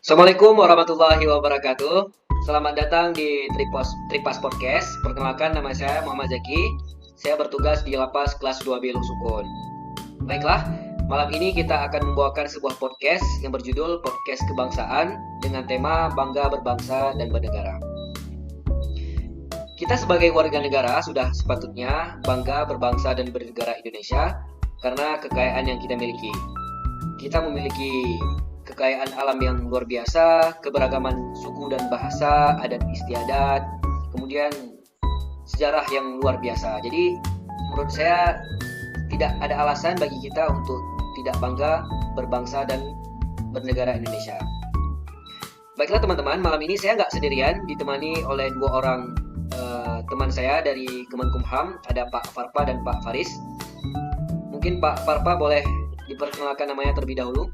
Assalamualaikum warahmatullahi wabarakatuh. Selamat datang di Tripas Podcast. Perkenalkan, nama saya Muhammad Zaki. Saya bertugas di Lapas Kelas 2B Lusukun. Baiklah, malam ini kita akan membawakan sebuah podcast yang berjudul Podcast Kebangsaan dengan tema Bangga Berbangsa dan Bernegara. Kita sebagai warga negara sudah sepatutnya bangga berbangsa dan bernegara Indonesia karena kekayaan yang kita miliki. Kita memiliki kekayaan alam yang luar biasa, keberagaman suku dan bahasa, adat istiadat, kemudian sejarah yang luar biasa. Jadi menurut saya tidak ada alasan bagi kita untuk tidak bangga berbangsa dan bernegara Indonesia. Baiklah teman-teman, malam ini saya nggak sendirian, ditemani oleh dua orang teman saya dari Kemenkumham, ada Pak Farpa dan Pak Faris. Mungkin Pak Farpa boleh diperkenalkan namanya terlebih dahulu.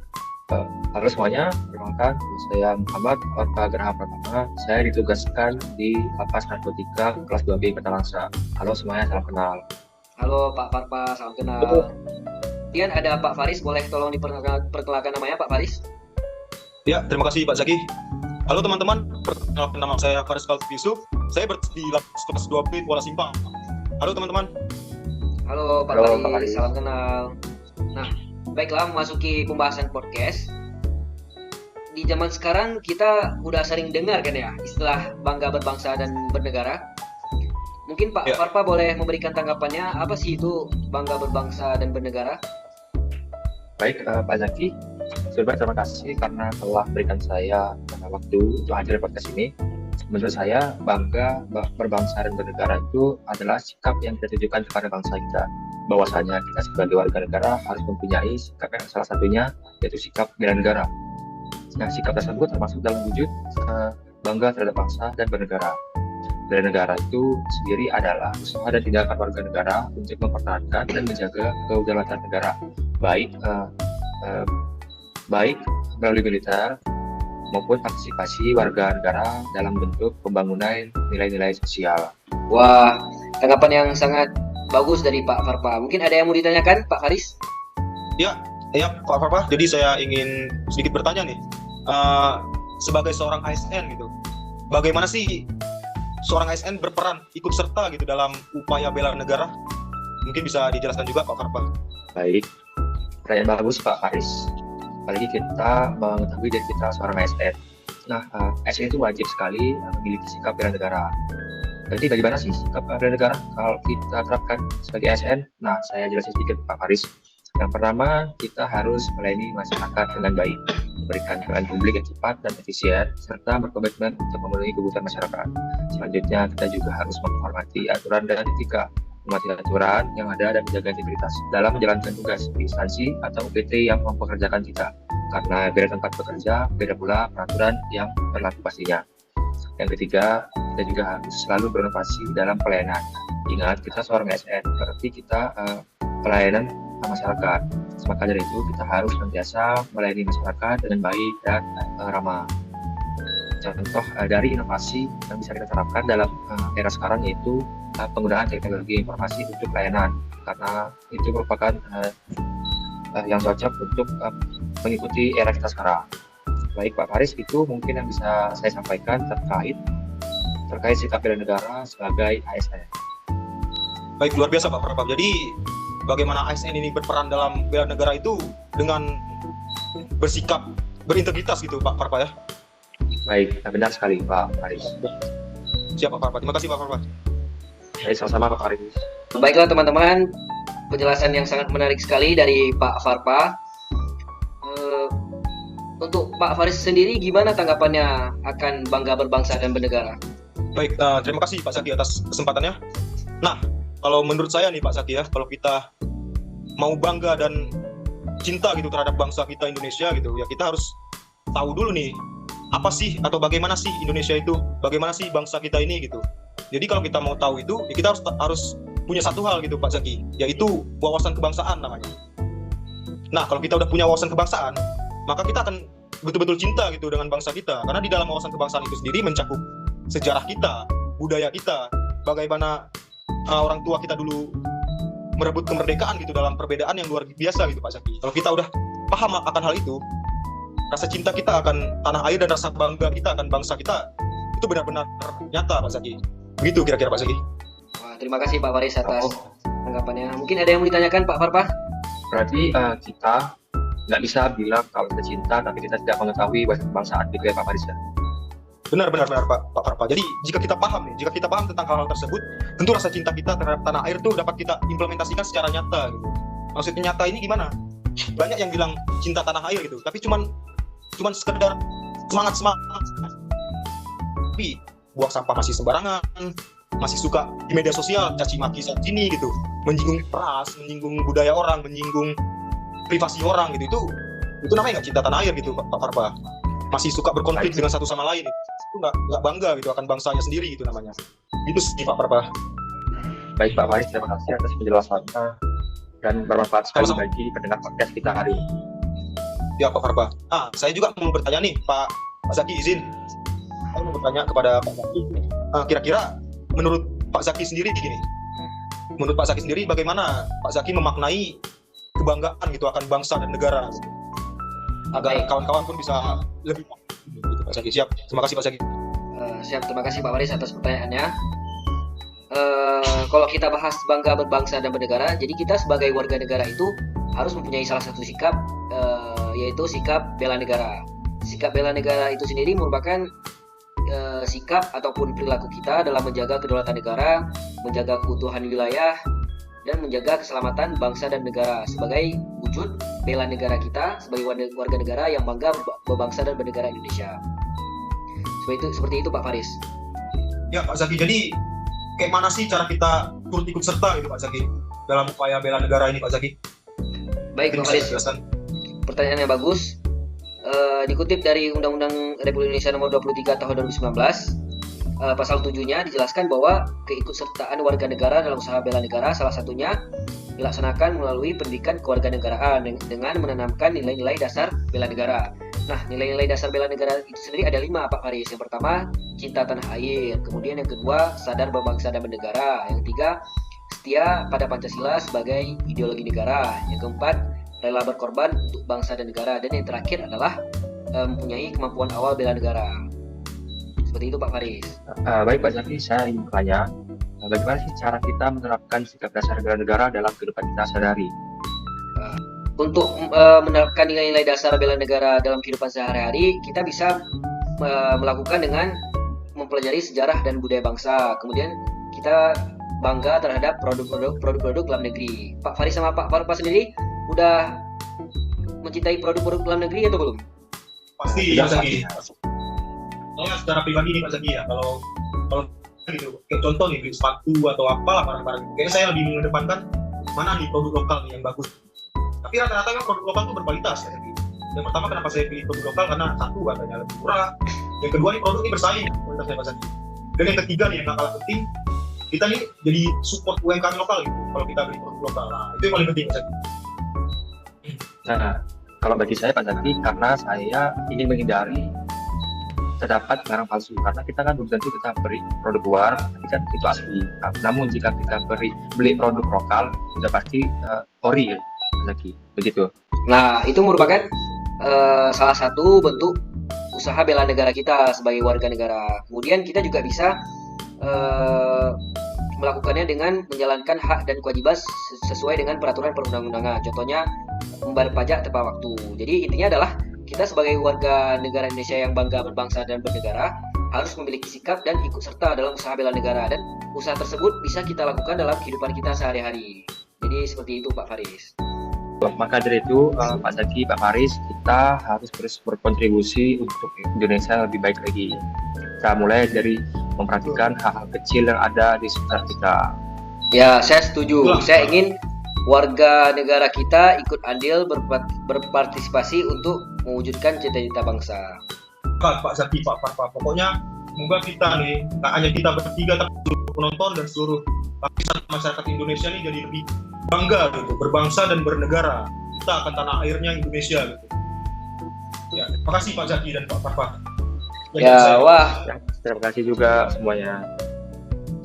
Halo semuanya, perkenalkan saya Muhammad Farpa Geraha Pratama. Saya ditugaskan di Lapas Narkotika kelas 2B Petalangsa. Halo semuanya, salam kenal. Halo Pak Farpa, salam kenal. Kemudian ada Pak Faris, boleh tolong diperkenalkan namanya Pak Faris. Ya, terima kasih Pak Zaki. Halo teman-teman, perkenalkan nama saya Faris Kalfi Yusuf. Saya di Lapas kelas 2B Kuala Simpang. Halo teman-teman. Halo Pak Faris, salam kenal. Nah, baiklah, memasuki pembahasan podcast. Di zaman sekarang kita udah sering dengar kan ya istilah bangga berbangsa dan bernegara. Mungkin Pak Farpa boleh memberikan tanggapannya, apa sih itu bangga berbangsa dan bernegara? Baik, Pak Zaki, sebelumnya terima kasih karena telah berikan saya waktu untuk hadir di podcast ini. Menurut saya, bangga berbangsa dan bernegara itu adalah sikap yang kita tunjukkan kepada bangsa kita. Bahwasanya kita sebagai warga negara harus mempunyai sikap yang salah satunya yaitu sikap bela negara. Nah, sikap tersebut termasuk dalam wujud bangga terhadap bangsa dan bernegara. Bela negara itu sendiri adalah usaha dan tindakan warga negara untuk mempertahankan dan menjaga kedaulatan negara, baik melalui militer maupun partisipasi warga negara dalam bentuk pembangunan nilai-nilai sosial. Wah, tanggapan yang sangat bagus dari Pak Farpa. Mungkin ada yang mau ditanyakan, Pak Faris? Ya, Pak Farpa. Jadi saya ingin sedikit bertanya nih, sebagai seorang ASN gitu, bagaimana sih seorang ASN berperan ikut serta gitu dalam upaya bela negara? Mungkin bisa dijelaskan juga Pak Farpa. Baik, pertanyaan bagus Pak Faris. Apalagi kita mengetahui dari kita seorang ASN. Nah, ASN itu wajib sekali memiliki sikap bela negara. Jadi bagaimana sih sikap bela negara kalau kita terapkan sebagai ASN? Nah, saya jelasin sedikit Pak Faris. Yang pertama, kita harus melayani masyarakat dengan baik, memberikan pelayanan publik yang cepat dan efisien, serta berkomitmen untuk memenuhi kebutuhan masyarakat. Selanjutnya, kita juga harus menghormati aturan dan etika, mematuhi aturan yang ada dan menjaga integritas dalam menjalankan tugas di instansi atau UPT yang mempekerjakan kita. Karena beda tempat bekerja, beda pula peraturan yang berlaku pastinya. Yang ketiga, kita juga harus selalu berinovasi dalam pelayanan. Ingat, kita seorang ASN, berarti kita pelayanan masyarakat. Maka dari itu, kita harus senantiasa melayani masyarakat dengan baik dan ramah. Contoh dari inovasi yang bisa kita terapkan dalam era sekarang yaitu penggunaan teknologi informasi untuk pelayanan, karena itu merupakan yang cocok untuk mengikuti era kita sekarang. Baik Pak Faris, itu mungkin yang bisa saya sampaikan terkait sikap bela negara sebagai ASN. Baik, luar biasa Pak Farpa. Jadi bagaimana ASN ini berperan dalam bela negara itu dengan bersikap berintegritas gitu Pak Farpa ya? Baik, benar sekali Pak Faris. Siap Pak Farpa, terima kasih Pak Farpa. Baik, sama-sama Pak Faris. Baiklah teman-teman, penjelasan yang sangat menarik sekali dari Pak Farpa. Untuk Pak Faris sendiri, gimana tanggapannya akan bangga berbangsa dan bernegara? Baik, terima kasih Pak Zaki atas kesempatannya. Nah, kalau menurut saya nih Pak Zaki ya, kalau kita mau bangga dan cinta gitu terhadap bangsa kita Indonesia gitu ya, kita harus tahu dulu nih apa sih atau bagaimana sih Indonesia itu, bagaimana sih bangsa kita ini gitu. Jadi kalau kita mau tahu itu, ya kita harus punya satu hal gitu Pak Zaki, yaitu wawasan kebangsaan namanya. Nah, kalau kita udah punya wawasan kebangsaan, maka kita akan betul-betul cinta gitu dengan bangsa kita. Karena di dalam wawasan kebangsaan itu sendiri mencakup sejarah kita, budaya kita, bagaimana orang tua kita dulu merebut kemerdekaan gitu dalam perbedaan yang luar biasa gitu Pak Zaki. Kalau kita udah paham akan hal itu, rasa cinta kita akan tanah air dan rasa bangga kita akan bangsa kita itu benar-benar nyata Pak Zaki. Begitu kira-kira Pak Zaki. Wah, terima kasih Pak Faris atas Oh, tanggapannya. Mungkin ada yang mau ditanyakan Pak Farpa? berarti kita nggak bisa bilang kalau kita cinta tapi kita tidak mengetahui wajib kebangsaan gitu ya Pak Faris ya. Benar Pak Farpa. Jadi jika kita paham tentang hal-hal tersebut, tentu rasa cinta kita terhadap tanah air itu dapat kita implementasikan secara nyata gitu. Maksudnya nyata ini gimana? Banyak yang bilang cinta tanah air gitu, tapi cuman sekedar semangat. Tapi buang sampah masih sembarangan, masih suka di media sosial caci maki saat ini gitu, menyinggung ras, menyinggung budaya orang, menyinggung privasi orang gitu. Itu namanya nggak cinta tanah air gitu Pak Farpa. Masih suka berkonflik dengan satu sama lain itu nggak bangga gitu akan bangsanya sendiri gitu namanya. Itu sih Pak Farpa. Baik Pak Faris, terima kasih atas penjelasannya dan bermanfaat sekali Sama-sama. bagi pendengar podcast kita hari ini. Ya Pak Farba. Saya juga mau bertanya nih Pak Zaki, izin. Saya mau bertanya kepada Pak Zaki. Kira-kira menurut Pak Zaki sendiri gini. Menurut Pak Zaki sendiri bagaimana Pak Zaki memaknai kebanggaan gitu akan bangsa dan negara gitu. Agar Baik. kawan-kawan pun bisa lebih gitu Pak Zaki. Siap. Terima kasih Pak Zaki. Siap, terima kasih Pak Faris atas pertanyaannya. Kalau kita bahas bangga berbangsa dan bernegara, jadi kita sebagai warga negara itu harus mempunyai salah satu sikap, yaitu sikap bela negara. Sikap bela negara itu sendiri merupakan sikap ataupun perilaku kita dalam menjaga kedaulatan negara, menjaga keutuhan wilayah, dan menjaga keselamatan bangsa dan negara sebagai wujud bela negara kita sebagai warga negara yang bangga berbangsa dan bernegara Indonesia. Seperti itu Pak Faris. Ya Pak Zaki. Jadi kayak mana sih cara kita turut ikut serta gitu Pak Zaki dalam upaya bela negara ini Pak Zaki? Baik Pak Mungkin bisa Faris, dijelaskan. pertanyaan yang bagus. Dikutip dari Undang-Undang Republik Indonesia Nomor 23 Tahun 2019, pasal 7-nya dijelaskan bahwa keikutsertaan warga negara dalam usaha bela negara salah satunya dilaksanakan melalui pendidikan kewarganegaraan dengan menanamkan nilai-nilai dasar bela negara. Nah, nilai-nilai dasar bela negara itu sendiri ada 5 Pak Faris. Yang pertama, cinta tanah air. Kemudian yang kedua, sadar berbangsa dan bernegara. Yang ketiga, setia pada Pancasila sebagai ideologi negara. Yang keempat, rela berkorban untuk bangsa dan negara. Dan yang terakhir adalah mempunyai kemampuan awal bela negara. Seperti itu Pak Faris. Baik Pak Zaki, saya ingin bertanya, bagaimana sih cara kita menerapkan sikap dasar bela negara dalam kehidupan kita sehari-hari? Untuk menerapkan nilai-nilai dasar bela negara dalam kehidupan sehari-hari, kita bisa melakukan dengan mempelajari sejarah dan budaya bangsa. Kemudian kita bangga terhadap produk-produk dalam negeri. Pak Faris sama Pak Farpa sendiri udah mencintai produk-produk dalam negeri atau belum? Pasti Sudah, Pak Zaki. pasti. Soalnya secara pribadi nih Pak Zaki ya, kalau gitu, kayak contoh nih beli sepatu atau apalah barang-barang, kayaknya saya lebih mengedepankan mana nih produk lokal nih yang bagus. Tapi rata-rata kan produk lokal itu berkualitas ya. Yang pertama kenapa saya pilih produk lokal karena satu katanya lebih murah, yang kedua nih produk ini bersaing kualitasnya Pak Zaki. Dan yang ketiga nih yang gak kalah penting, kita nih jadi support UMKM lokal gitu kalau kita beli produk lokal. Nah, itu yang paling penting Pak Zaki. Nah, kalau bagi saya Pak Zaki, karena saya ingin menghindari terdapat barang palsu, karena kita kan belum tentu kita beli produk luar, tapi kan itu asli. Namun jika kita beli produk lokal, sudah pasti ori ya Pak Zaki, begitu. Nah, itu merupakan salah satu bentuk usaha bela negara kita sebagai warga negara. Kemudian kita juga bisa melakukannya dengan menjalankan hak dan kewajiban sesuai dengan peraturan perundang-undangan. Contohnya membayar pajak tepat waktu. Jadi intinya adalah kita sebagai warga negara Indonesia yang bangga berbangsa dan bernegara harus memiliki sikap dan ikut serta dalam usaha bela negara, dan usaha tersebut bisa kita lakukan dalam kehidupan kita sehari-hari. Jadi seperti itu Pak Faris. Maka dari itu Pak Zaki, Pak Faris, kita harus terus berkontribusi untuk Indonesia lebih baik lagi. Kita mulai dari memperhatikan hal-hal kecil yang ada di sekitar kita. Ya, saya setuju. Itulah. Saya ingin warga negara kita ikut andil berpartisipasi untuk mewujudkan cita-cita bangsa. Pak Zaki, Pak Farpa, pokoknya semoga kita nih, tak hanya kita bertiga tapi seluruh penonton dan seluruh lapisan masyarakat Indonesia nih jadi lebih bangga gitu, berbangsa dan bernegara. Kita akan tanah airnya Indonesia gitu. Ya, terima kasih Pak Zaki dan Pak Farpa. Ya, wah. Ya, terima kasih juga semuanya.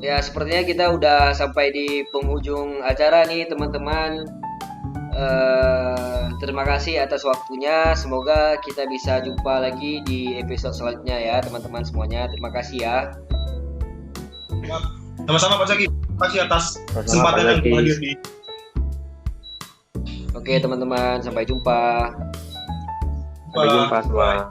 Ya, sepertinya kita udah sampai di penghujung acara nih teman-teman. Terima kasih atas waktunya. Semoga kita bisa jumpa lagi di episode selanjutnya ya teman-teman semuanya. Terima kasih ya. Sama-sama Pak Zaki. Terima kasih atas Sama-sama, kesempatan Pak yang Zaki. hadir di Oke teman-teman, sampai jumpa. Sampai jumpa semua.